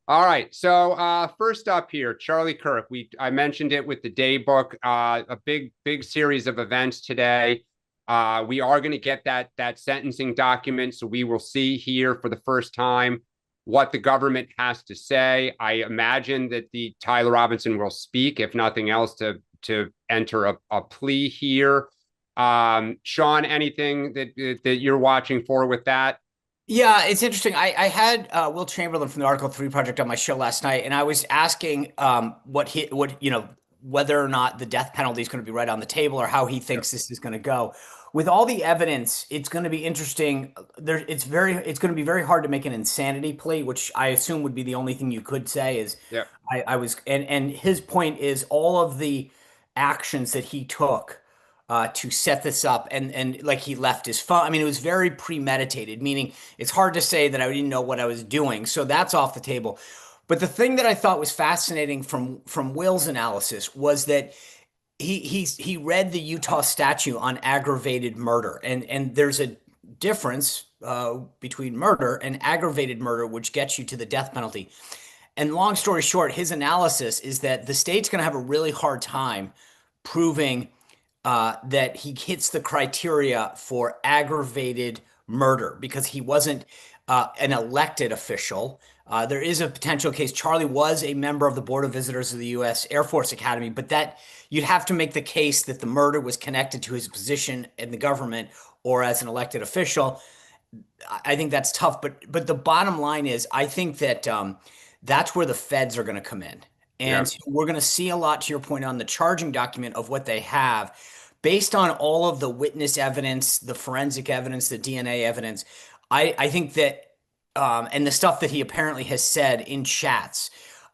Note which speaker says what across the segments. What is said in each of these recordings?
Speaker 1: All right. So first up here, Charlie Kirk. I mentioned it with the day book. A big series of events today. We are going to get that sentencing document, so we will see here for the first time what the government has to say. I imagine that the Tyler Robinson will speak, if nothing else, to enter a plea here. Sean, anything that you're watching for with that?
Speaker 2: Yeah, it's interesting. I had Will Chamberlain from the Article 3 Project on my show last night, and I was asking whether or not the death penalty is going to be right on the table or how he
Speaker 1: Yep.
Speaker 2: thinks this is going to go. With all the evidence, it's going to be interesting. It's going to be very hard to make an insanity plea, which I assume would be the only thing you could say is
Speaker 1: Yep.
Speaker 2: I was and his point is all of the actions that he took to set this up and like he left his phone. I mean, it was very premeditated, meaning it's hard to say that I didn't know what I was doing. So that's off the table. But the thing that I thought was fascinating from Will's analysis was that he read the Utah statute on aggravated murder, and there's a difference between murder and aggravated murder, which gets you to the death penalty. And long story short, his analysis is that the state's going to have a really hard time proving that he hits the criteria for aggravated murder because he wasn't an elected official. There is a potential case. Charlie was a member of the Board of Visitors of the U.S. Air Force Academy, but that you'd have to make the case that the murder was connected to his position in the government or as an elected official. I think that's tough, but the bottom line is, I think that that's where the feds are going to come in, and
Speaker 1: Yep.
Speaker 2: so we're going to see a lot, to your point, on the charging document of what they have, based on all of the witness evidence, the forensic evidence, the DNA evidence. I think that, and the stuff that he apparently has said in chats.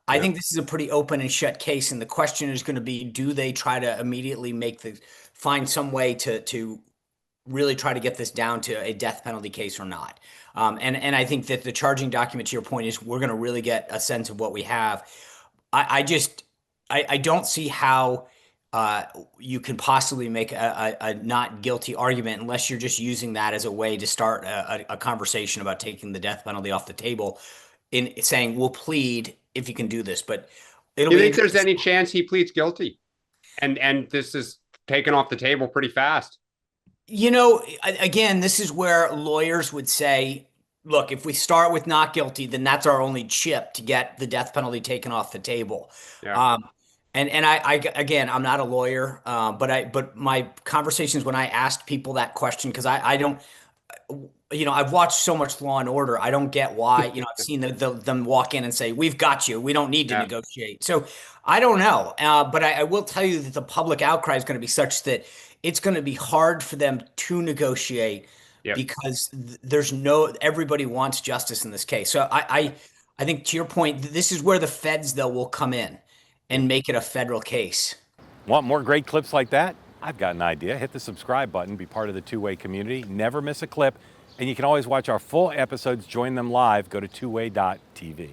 Speaker 2: I
Speaker 1: Yep.
Speaker 2: think this is a pretty open and shut case, and the question is going to be: do they try to immediately find some way to really try to get this down to a death penalty case or not? And I think that the charging document, to your point, is we're going to really get a sense of what we have. I just I don't see how you can possibly make a not guilty argument unless you're just using that as a way to start a conversation about taking the death penalty off the table, in saying we'll plead if you can do this. But it'll
Speaker 1: Do you
Speaker 2: be
Speaker 1: think there's
Speaker 2: interesting.
Speaker 1: any chance he pleads guilty and this is taken off the table pretty fast?
Speaker 2: Again, this is where lawyers would say, look, if we start with not guilty, then that's our only chip to get the death penalty taken off the table.
Speaker 1: Yeah.
Speaker 2: Um, again, I'm not a lawyer, but my conversations when I asked people that question, because I don't, I've watched so much Law and Order. I don't get why. I've seen them walk in and say, "We've got you. We don't need to
Speaker 1: Yeah.
Speaker 2: negotiate." So I don't know, but I will tell you that the public outcry is going to be such that it's going to be hard for them to negotiate
Speaker 1: Yep.
Speaker 2: because there's no everybody wants justice in this case. So I think, to your point, this is where the feds though will come in
Speaker 1: Yep.
Speaker 2: and make it a federal case.
Speaker 3: Want more great clips like that? I've got an idea. Hit the subscribe button, be part of the two-way community, never miss a clip, and you can always watch our full episodes, join them live, go to twoway.tv.